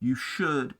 you should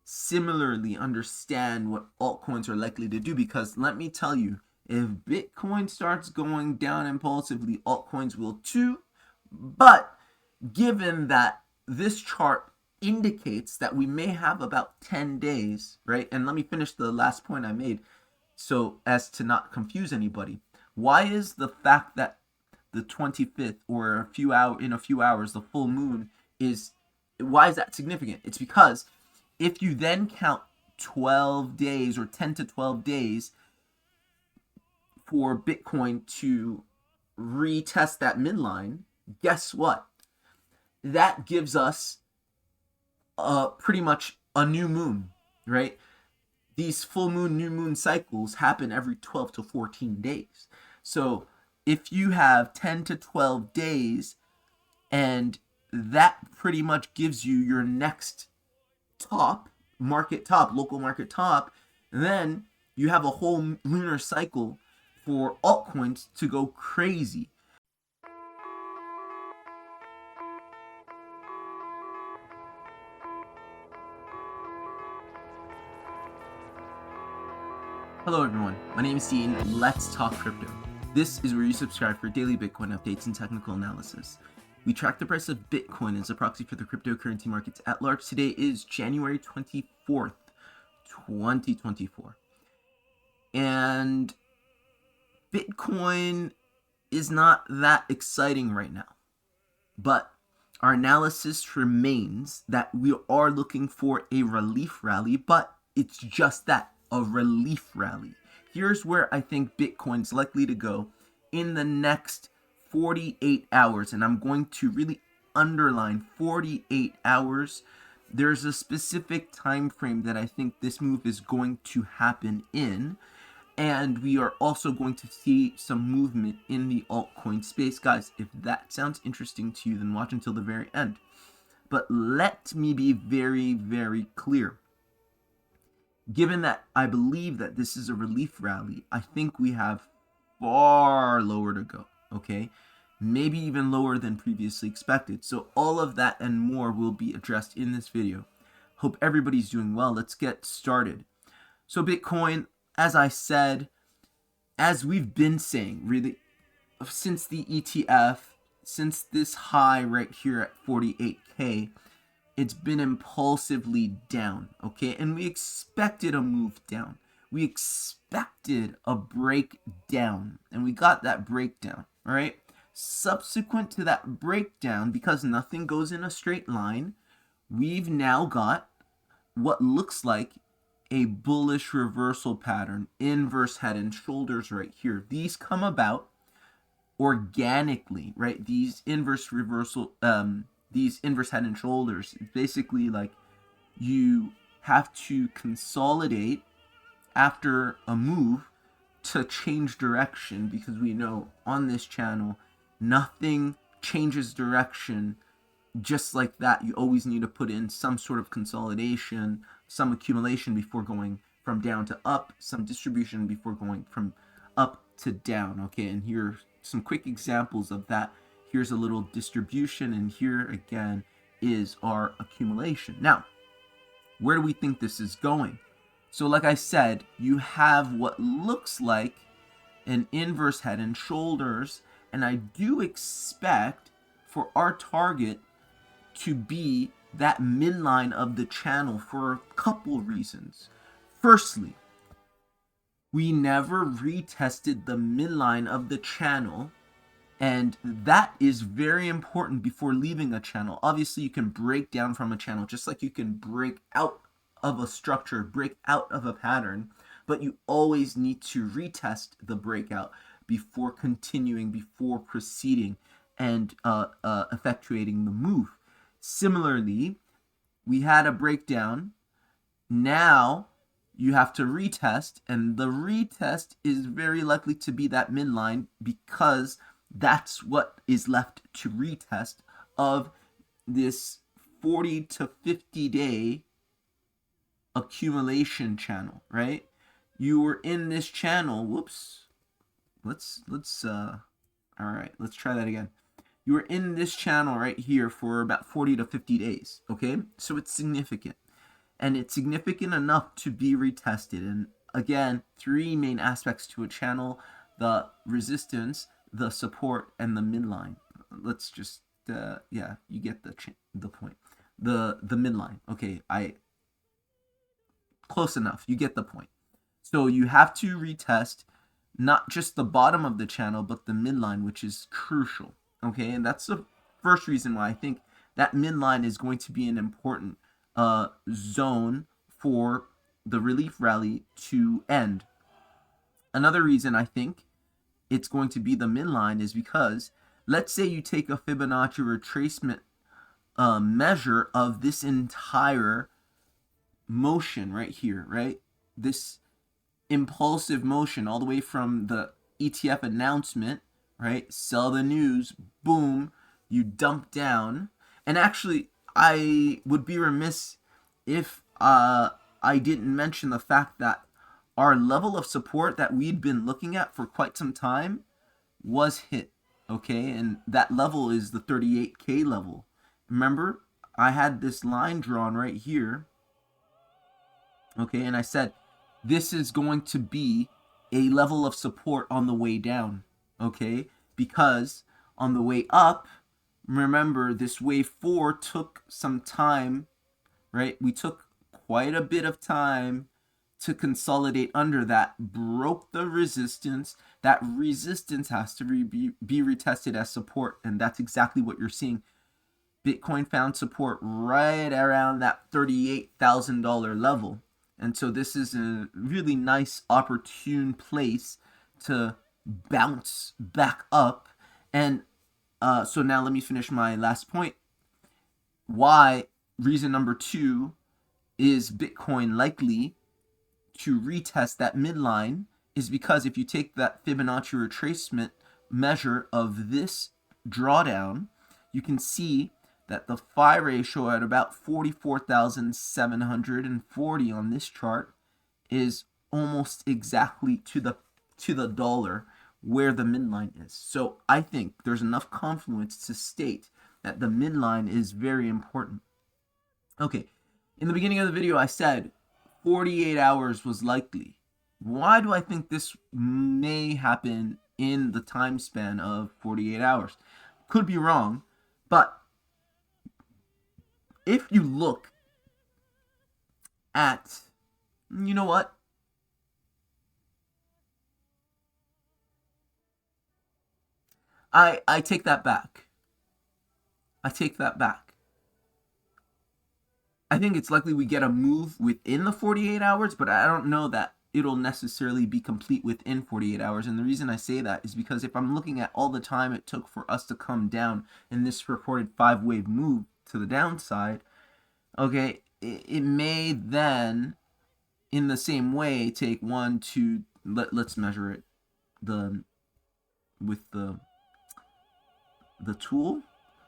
similarly understand what altcoins are likely to do, because let me tell you, if Bitcoin starts going down impulsively, altcoins will too. But given that this chart indicates that we may have about 10 days, right? And let me finish the last point I made so as to not confuse anybody. Why is the fact that the 25th or in a few hours the full moon is, why is that significant? It's because if you then count 12 days or 10 to 12 days for Bitcoin to retest that midline, guess what? That gives us pretty much a new moon, right? These full moon, new moon cycles happen every 12 to 14 days. So if you have 10 to 12 days, and that pretty much gives you your next top, local market top, then you have a whole lunar cycle for altcoins to go crazy. Hello everyone, my name is Dean. Let's talk crypto. This is where you subscribe for daily Bitcoin updates and technical analysis. We track the price of Bitcoin as a proxy for the cryptocurrency markets at large. Today is January 24th, 2024. And Bitcoin is not that exciting right now. But our analysis remains that we are looking for a relief rally, but it's just that, a relief rally. Here's where I think Bitcoin's likely to go in the next 48 hours, and I'm going to really underline 48 hours. There's a specific time frame that I think this move is going to happen in, and we are also going to see some movement in the altcoin space. Guys, if that sounds interesting to you, then watch until the very end. But let me be very, very clear. Given that I believe that this is a relief rally, I think we have far lower to go, okay? Maybe even lower than previously expected. So all of that and more will be addressed in this video. Hope everybody's doing well. Let's get started. So Bitcoin, as I said, as we've been saying, really, since the ETF, since this high right here at 48K, it's been impulsively down, okay? And we expected a move down. We expected a breakdown, and we got that breakdown, all right? Subsequent to that breakdown, because nothing goes in a straight line, we've now got what looks like a bullish reversal pattern, inverse head and shoulders right here. These come about organically, right? These inverse head and shoulders, basically like you have to consolidate after a move to change direction, because we know on this channel nothing changes direction just like that. You always need to put in some sort of consolidation, some accumulation before going from down to up, some distribution before going from up to down, okay? And here are some quick examples of that. Here's a little distribution, and here again is our accumulation. Now, where do we think this is going? So like I said, you have what looks like an inverse head and shoulders, and I do expect for our target to be that midline of the channel for a couple reasons. Firstly, we never retested the midline of the channel, and that is very important before leaving a channel. Obviously, you can break down from a channel, just like you can break out of a structure, break out of a pattern, but you always need to retest the breakout before continuing, before proceeding and effectuating the move. Similarly, we had a breakdown. Now you have to retest, and the retest is very likely to be that midline, because that's what is left to retest of this 40 to 50 day accumulation channel, right? You were in this channel. Whoops. All right, let's try that again. you're in this channel right here for about 40 to 50 days, okay? So it's significant. And it's significant enough to be retested. And again, three main aspects to a channel: the resistance, the support, and the midline. Let's just, yeah, you get the point. The midline. Okay, close enough. You get the point. So you have to retest not just the bottom of the channel, but the midline, which is crucial. Okay, and that's the first reason why I think that midline is going to be an important zone for the relief rally to end. Another reason I think it's going to be the midline is because, let's say you take a Fibonacci retracement measure of this entire motion right here, right? This impulsive motion all the way from the ETF announcement, right? Sell the news, boom, you dump down. And actually, I would be remiss if I didn't mention the fact that our level of support that we'd been looking at for quite some time was hit, okay? And that level is the 38K level. Remember, I had this line drawn right here, okay? And I said, this is going to be a level of support on the way down, okay? Because on the way up, remember, this wave 4 took some time, right? We took quite a bit of time to consolidate under that, broke the resistance. That resistance has to be retested as support, and that's exactly what you're seeing. Bitcoin found support right around that $38,000 level. And so this is a really nice, opportune place to bounce back up. And so now let me finish my last point. Why? Reason number 2 is Bitcoin likely to retest that midline is because if you take that Fibonacci retracement measure of this drawdown, you can see that the phi ratio at about 44,740 on this chart is almost exactly to the dollar where the midline is. So I think there's enough confluence to state that the midline is very important. Okay, in the beginning of the video I said 48 hours was likely. Why do I think this may happen in the time span of 48 hours? Could be wrong, but if you look at, you know what? I take that back. I take that back. I think it's likely we get a move within the 48 hours, but I don't know that it'll necessarily be complete within 48 hours. And the reason I say that is because if I'm looking at all the time it took for us to come down in this reported 5-wave move to the downside, okay, it may then, in the same way, take 1, 2, let's measure it with the tool.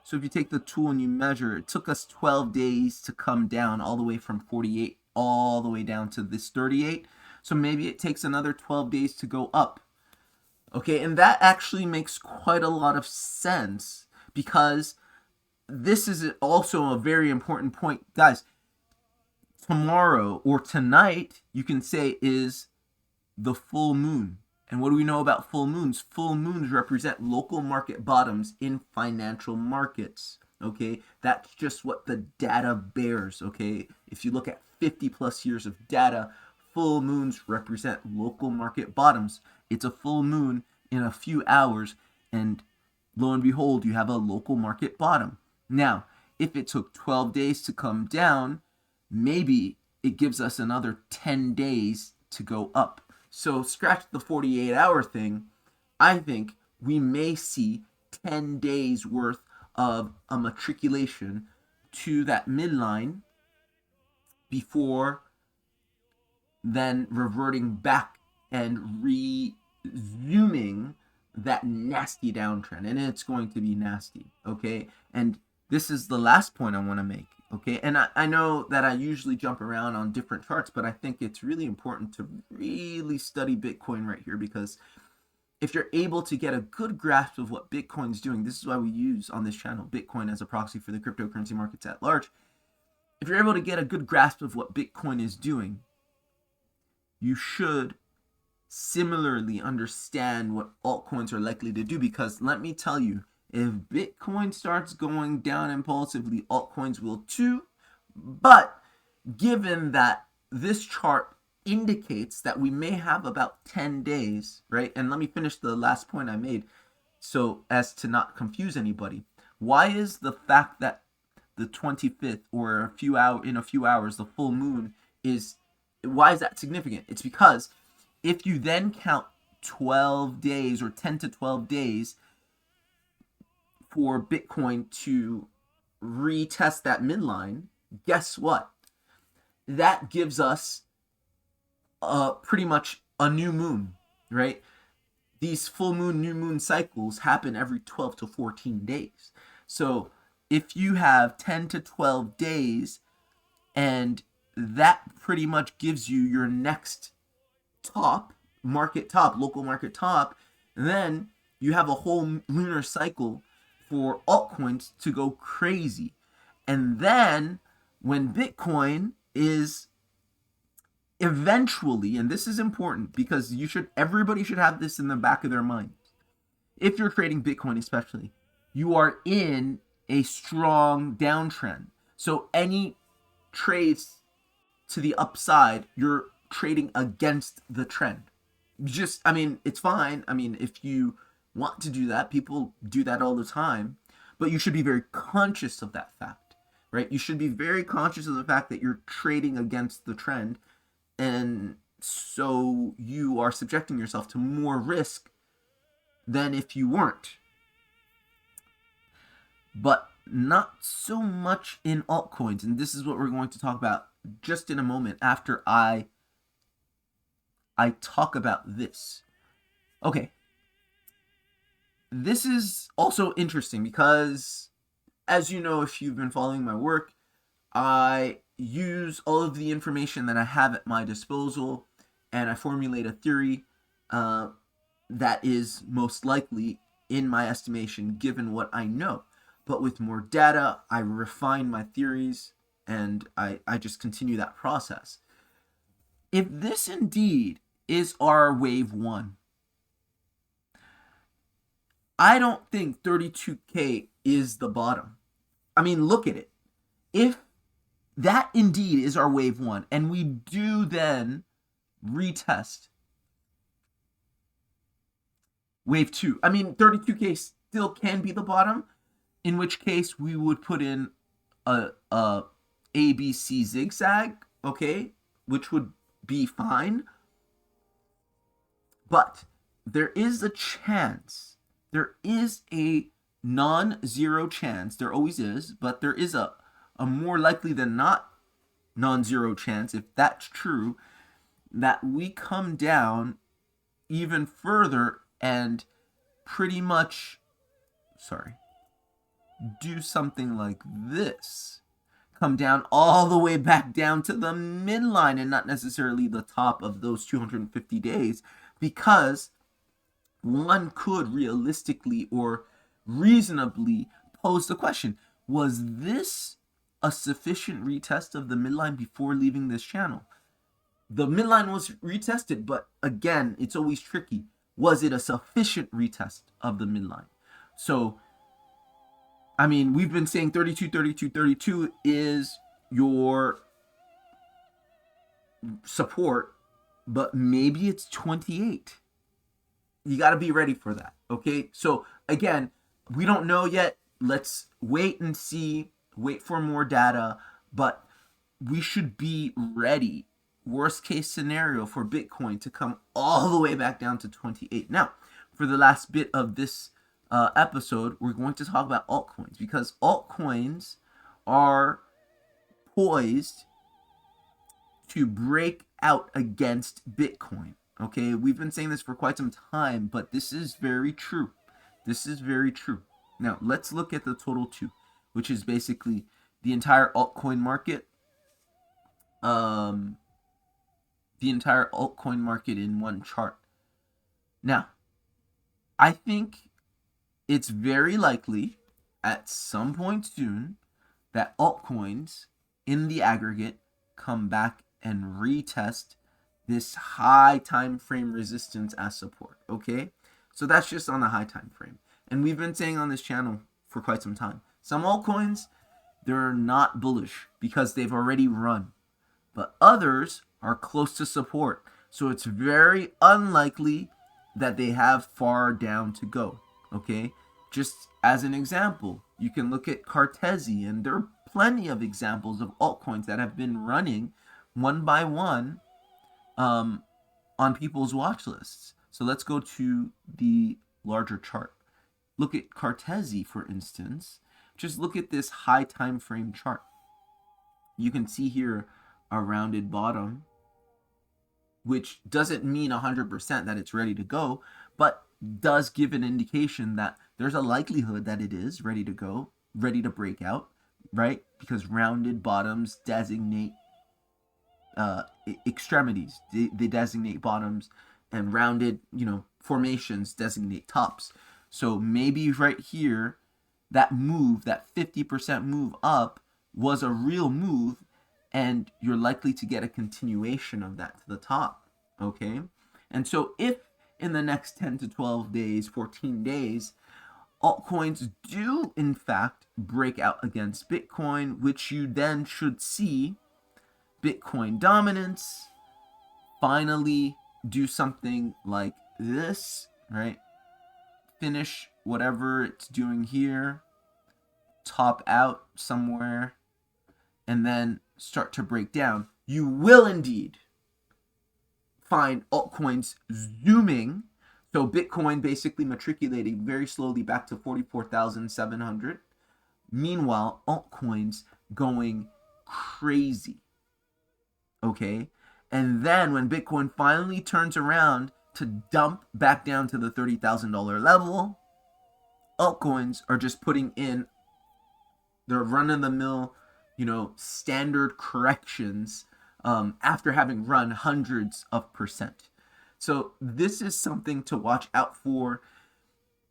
So if you take the tool and you measure, it took us 12 days to come down all the way from 48 all the way down to this 38. So maybe it takes another 12 days to go up. Okay, and that actually makes quite a lot of sense because this is also a very important point. Guys, tomorrow or tonight, you can say, is the full moon. And what do we know about full moons? Full moons represent local market bottoms in financial markets, okay? That's just what the data bears, okay? If you look at 50 plus years of data, full moons represent local market bottoms. It's a full moon in a few hours, and lo and behold, you have a local market bottom. Now, if it took 12 days to come down, maybe it gives us another 10 days to go up. So scratch the 48-hour thing. I think we may see 10 days worth of a matriculation to that midline before then reverting back and resuming that nasty downtrend. And it's going to be nasty, okay? And this is the last point I want to make. Okay, and I know that I usually jump around on different charts, but I think it's really important to really study Bitcoin right here because if you're able to get a good grasp of what Bitcoin's doing, this is why we use on this channel Bitcoin as a proxy for the cryptocurrency markets at large. If you're able to get a good grasp of what Bitcoin is doing, you should similarly understand what altcoins are likely to do, because let me tell you, if Bitcoin starts going down impulsively, altcoins will too. But given that this chart indicates that we may have about 10 days, right? And let me finish the last point I made so as to not confuse anybody. Why is the fact that the 25th or in a few hours, the full moon why is that significant? It's because if you then count 12 days or 10 to 12 days for Bitcoin to retest that midline, guess what? That gives us pretty much a new moon, right? These full moon, new moon cycles happen every 12 to 14 days. So if you have 10 to 12 days, and that pretty much gives you your next top, local market top, then you have a whole lunar cycle for altcoins to go crazy. And then when Bitcoin is eventually, and this is important because everybody should have this in the back of their mind. If you're trading Bitcoin especially, you are in a strong downtrend. So any trades to the upside, you're trading against the trend. It's fine. If you want to do that, people do that all the time, but you should be very conscious of that fact, right? You should be very conscious of the fact that you're trading against the trend, and so you are subjecting yourself to more risk than if you weren't. But not so much in altcoins, and this is what we're going to talk about just in a moment after I talk about this. Okay. This is also interesting because, as you know, if you've been following my work, I use all of the information that I have at my disposal, and I formulate a theory that is most likely, in my estimation, given what I know. But with more data, I refine my theories, and I just continue that process. If this indeed is our wave one, I don't think 32K is the bottom. Look at it. If that indeed is our wave one, and we do then retest wave two, 32K still can be the bottom, in which case we would put in a ABC zigzag, okay, which would be fine. But there is a chance, there is a non-zero chance, there always is, but there is a more likely than not non-zero chance, if that's true, that we come down even further and pretty much, do something like this. Come down all the way back down to the midline and not necessarily the top of those 250 days, because one could realistically or reasonably pose the question, was this a sufficient retest of the midline before leaving this channel? The midline was retested, but again, it's always tricky. Was it a sufficient retest of the midline? So, we've been saying 32, 32, 32 is your support, but maybe it's 28. You got to be ready for that, okay? So, again, we don't know yet. Let's wait and see, wait for more data, but we should be ready. Worst case scenario for Bitcoin to come all the way back down to 28. Now, for the last bit of this episode, we're going to talk about altcoins, because altcoins are poised to break out against Bitcoin. Okay, we've been saying this for quite some time, but this is very true. This is very true. Now, let's look at the total two, which is basically the entire altcoin market. The entire altcoin market in one chart. Now, I think it's very likely at some point soon that altcoins in the aggregate come back and retest this high time frame resistance as support. Okay, so that's just on the high time frame, and we've been saying on this channel for quite some time, some altcoins, they're not bullish because they've already run, but others are close to support, so it's very unlikely that they have far down to go. Okay, just as an example, you can look at Cartesi, and there are plenty of examples of altcoins that have been running one by one on people's watch lists. So let's go to the larger chart. Look at Cartesi, for instance. Just look at this high time frame chart. You can see here a rounded bottom, which doesn't mean 100% that it's ready to go, but does give an indication that there's a likelihood that it is ready to go, ready to break out, right? Because rounded bottoms designate extremities, they designate bottoms, and rounded, formations designate tops. So maybe right here, that move, that 50% move up, was a real move, and you're likely to get a continuation of that to the top. Okay, and so if in the next 10 to 12 days, 14 days, altcoins do in fact break out against Bitcoin, which you then should see Bitcoin dominance finally do something like this, right? Finish whatever it's doing here, top out somewhere, and then start to break down, you will indeed find altcoins zooming. So Bitcoin basically matriculating very slowly back to 44,700. Meanwhile, altcoins going crazy. Okay? And then when Bitcoin finally turns around to dump back down to the $30,000 level, altcoins are just putting in their run-of-the-mill, standard corrections after having run hundreds of percent. So this is something to watch out for,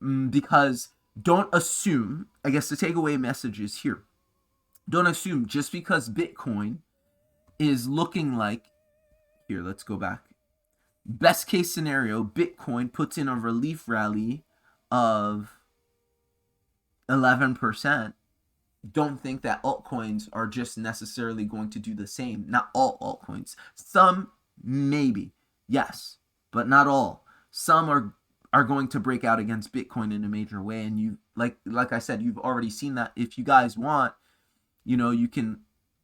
because don't assume, I guess the takeaway message is here, don't assume just because Bitcoin is looking like, here, let's go back. Best case scenario, Bitcoin puts in a relief rally of 11%. Don't think that altcoins are just necessarily going to do the same. Not all altcoins. Some, maybe, yes, but not all. Some are going to break out against Bitcoin in a major way, and you like I said, you've already seen that. If you guys want, you can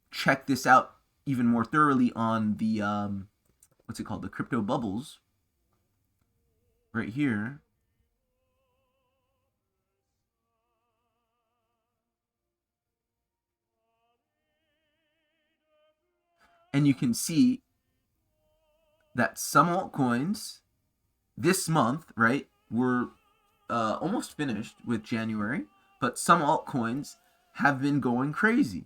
check this out even more thoroughly on the what's it called, the crypto bubbles, right here. And you can see that some altcoins this month, right, we're almost finished with January, but some altcoins have been going crazy.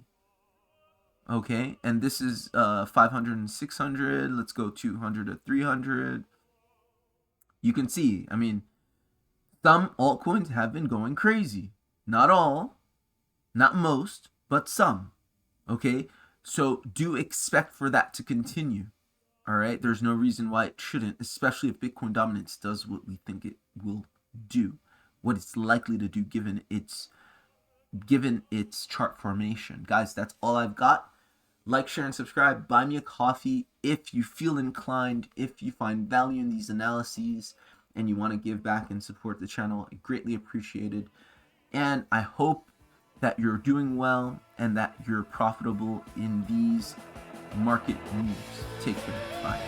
Okay, and this is 500 and 600. Let's go 200 to 300. You can see, some altcoins have been going crazy. Not all, not most, but some. Okay, so do expect for that to continue. All right, there's no reason why it shouldn't, especially if Bitcoin dominance does what we think it will do, what it's likely to do given its chart formation. Guys, that's all I've got. Like, share, and subscribe. Buy me a coffee if you feel inclined, if you find value in these analyses and you want to give back and support the channel. I greatly appreciate it. And I hope that you're doing well and that you're profitable in these market moves. Take care. Bye.